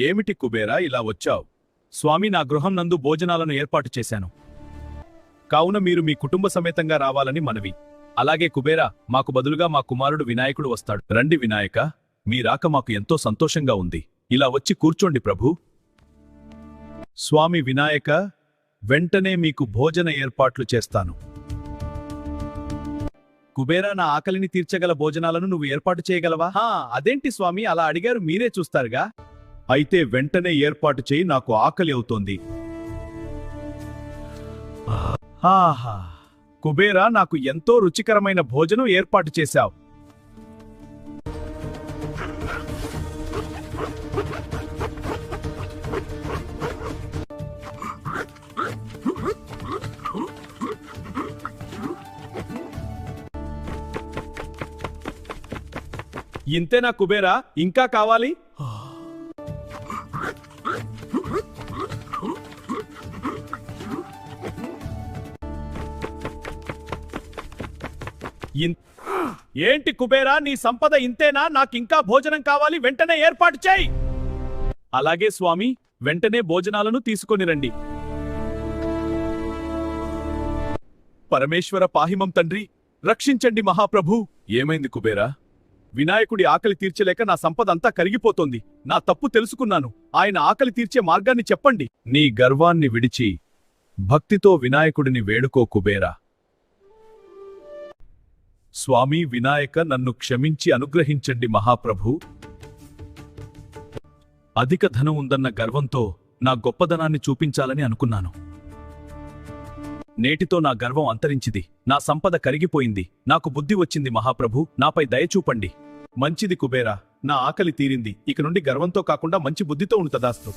ఏమిటి కుబేరా ఇలా వచ్చావు? స్వామి, నా గృహం నందు భోజనాలను ఏర్పాటు చేశాను. కావున మీరు మీ కుటుంబ సమేతంగా రావాలని మనవి. అలాగే కుబేరా, మాకు బదులుగా మా కుమారుడు వినాయకుడు వస్తాడు. రండి వినాయక, మీ రాక మాకు ఎంతో సంతోషంగా ఉంది. ఇలా వచ్చి కూర్చోండి ప్రభూ. స్వామి వినాయక, వెంటనే మీకు భోజన ఏర్పాట్లు చేస్తాను. కుబేరా, నా ఆకలిని తీర్చగల భోజనాలను నువ్వు ఏర్పాటు చేయగలవా? అదేంటి స్వామి, అలా అడిగారు, మీరే చూస్తారుగా. అయితే వెంటనే ఏర్పాటు చేయి, నాకు ఆకలి అవుతోంది. ఆహా, కుబేరా, నాకు ఎంతో రుచికరమైన భోజనం ఏర్పాటు చేశావు. ఇంతేనా కుబేరా, ఇంకా కావాలి? ఏంటి కుబేరా, నీ సంపద ఇంతేనా? నాకింకా భోజనం కావాలి, వెంటనే ఏర్పాటు చేయి. అలాగే స్వామి, వెంటనే భోజనాలను తీసుకొని రండి. పరమేశ్వర పాహిమం తండ్రి, రక్షించండి మహాప్రభు. ఏమైంది కుబేరా? వినాయకుడి ఆకలి తీర్చలేక నా సంపద అంతా కరిగిపోతోంది. నా తప్పు తెలుసుకున్నాను. ఆయన ఆకలి తీర్చే మార్గాన్ని చెప్పండి. నీ గర్వాన్ని విడిచి భక్తితో వినాయకుడిని వేడుకో కుబేరా. స్వామి వినాయక, నన్ను క్షమించి అనుగ్రహించండి మహాప్రభు. అధిక ధనం ఉందన్న గర్వంతో నా గొప్పదనాన్ని చూపించాలని అనుకున్నాను. నేటితో నా గర్వం అంతరించింది. నా సంపద కరిగిపోయింది. నాకు బుద్ధి వచ్చింది మహాప్రభు, నాపై దయచూపండి. మంచిది కుబేరా, నా ఆకలి తీరింది. ఇక నుండి గర్వంతో కాకుండా మంచి బుద్ధితో ఉంటదాస్తు.